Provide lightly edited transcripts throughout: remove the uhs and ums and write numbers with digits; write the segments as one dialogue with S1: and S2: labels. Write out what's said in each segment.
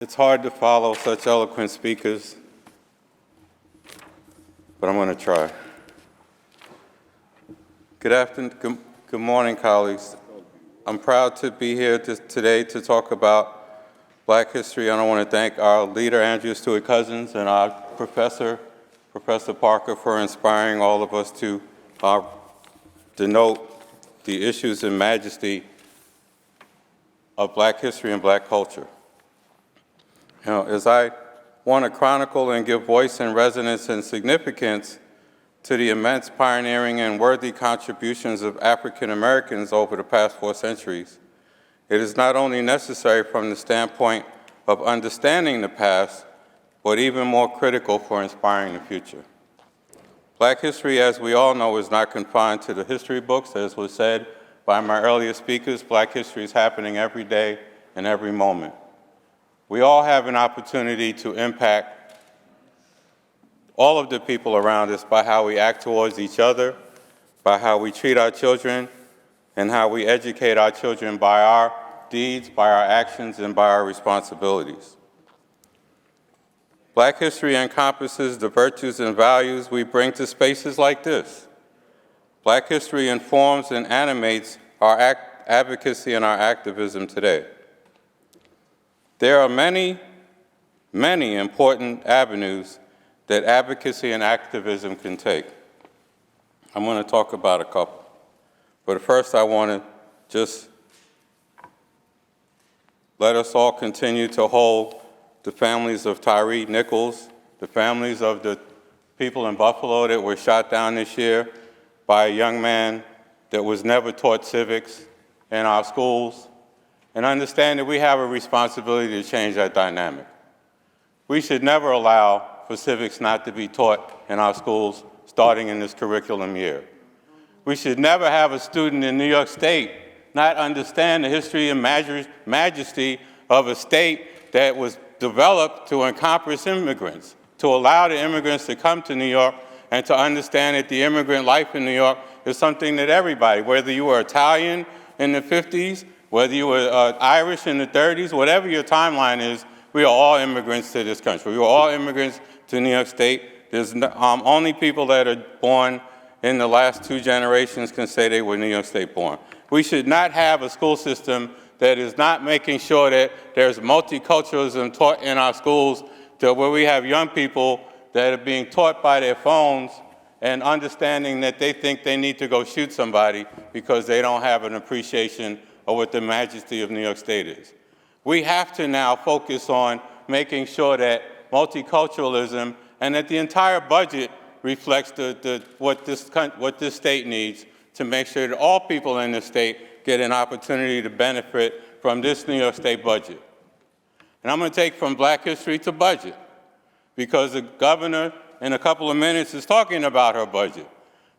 S1: It's hard to follow such eloquent speakers, but I'm going to try. Good afternoon, good morning, colleagues. I'm proud to be here today to talk about Black history, and I want to thank our leader, Andrea Stewart Cousins, and our Professor Parker, for inspiring all of us to denote the issues and majesty of Black history and Black culture. As I want to chronicle and give voice and resonance and significance to the immense pioneering and worthy contributions of African Americans over the past 4 centuries, it is not only necessary from the standpoint of understanding the past, but even more critical for inspiring the future. Black history, as we all know, is not confined to the history books. As was said by my earlier speakers, Black history is happening every day and every moment. We all have an opportunity to impact all of the people around us by how we act towards each other, by how we treat our children, and how we educate our children by our deeds, by our actions, and by our responsibilities. Black history encompasses the virtues and values we bring to spaces like this. Black history informs and animates our advocacy and our activism today. There are many, many important avenues that advocacy and activism can take. I'm going to talk about a couple. But first, I want to just let us all continue to hold the families of Tyree Nichols, the families of the people in Buffalo that were shot down this year by a young man that was never taught civics in our schools, and understand that we have a responsibility to change that dynamic. We should never allow for civics not to be taught in our schools starting in this curriculum year. We should never have a student in New York State not understand the history and majesty of a state that was developed to encompass immigrants, to allow the immigrants to come to New York and to understand that the immigrant life in New York is something that everybody, whether you were Italian in the 50s, whether you were Irish in the 30s, whatever your timeline is, we are all immigrants to this country. We are all immigrants to New York State. There's only people that are born in the last 2 generations can say they were New York State born. We should not have a school system that is not making sure that there's multiculturalism taught in our schools, to where we have young people that are being taught by their phones and understanding that they think they need to go shoot somebody because they don't have an appreciation of what the majesty of New York State is. We have to now focus on making sure that multiculturalism and that the entire budget reflects what this state needs to make sure that all people in the state get an opportunity to benefit from this New York State budget. And I'm going to take from Black history to budget, because the governor in a couple of minutes is talking about her budget.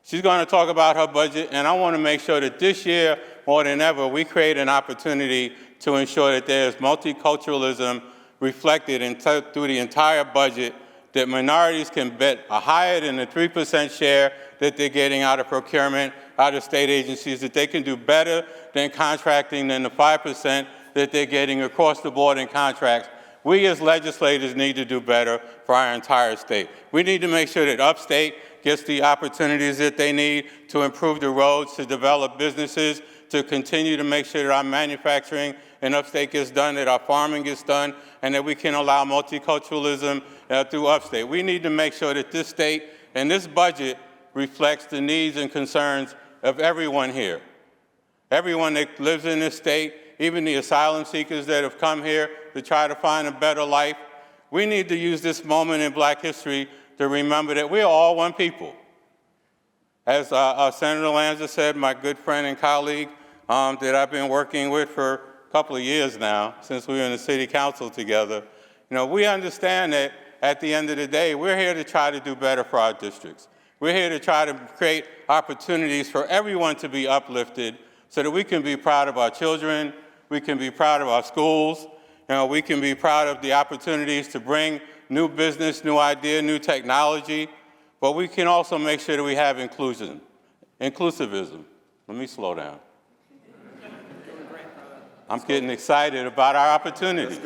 S1: She's going to talk about her budget, and I want to make sure that this year, more than ever, we create an opportunity to ensure that there's multiculturalism reflected through the entire budget, that minorities can bet a higher than the 3% share that they're getting out of procurement, out of state agencies, that they can do better than contracting than the 5% that they're getting across the board in contracts. We as legislators need to do better for our entire state. We need to make sure that upstate gets the opportunities that they need to improve the roads, to develop businesses, to continue to make sure that our manufacturing in upstate gets done, that our farming gets done, and that we can allow multiculturalism through upstate. We need to make sure that this state and this budget reflects the needs and concerns of everyone here. Everyone that lives in this state, even the asylum seekers that have come here to try to find a better life. We need to use this moment in Black history to remember that we are all one people. As Senator Lanza said, my good friend and colleague that I've been working with for a couple of years now, since we were in the city council together, we understand that at the end of the day, we're here to try to do better for our districts. We're here to try to create opportunities for everyone to be uplifted so that we can be proud of our children, we can be proud of our schools, we can be proud of the opportunities to bring new business, new idea, new technology, but we can also make sure that we have inclusivism. Let me slow down. I'm getting excited about our opportunities.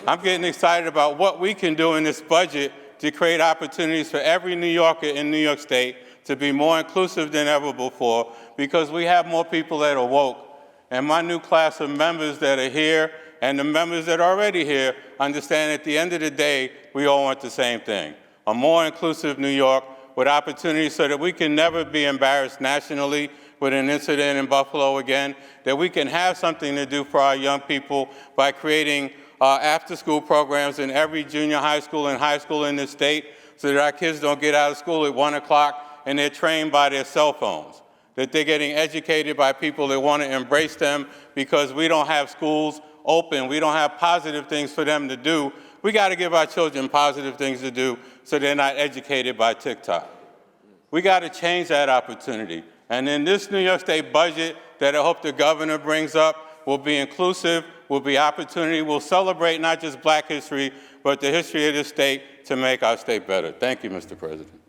S1: I'm getting excited about what we can do in this budget to create opportunities for every New Yorker in New York State to be more inclusive than ever before, because we have more people that are woke. And my new class of members that are here and the members that are already here understand at the end of the day, we all want the same thing: a more inclusive New York with opportunities so that we can never be embarrassed nationally with an incident in Buffalo again, that we can have something to do for our young people by creating after-school programs in every junior high school and high school in the state so that our kids don't get out of school at 1 o'clock and they're trained by their cell phones, that they're getting educated by people that want to embrace them because we don't have schools open, we don't have positive things for them to do. We got to give our children positive things to do so they're not educated by TikTok. We got to change that opportunity. And in this New York State budget that I hope the governor brings up will be inclusive, will be opportunity, will celebrate not just Black history, but the history of this state to make our state better. Thank you, Mr. President.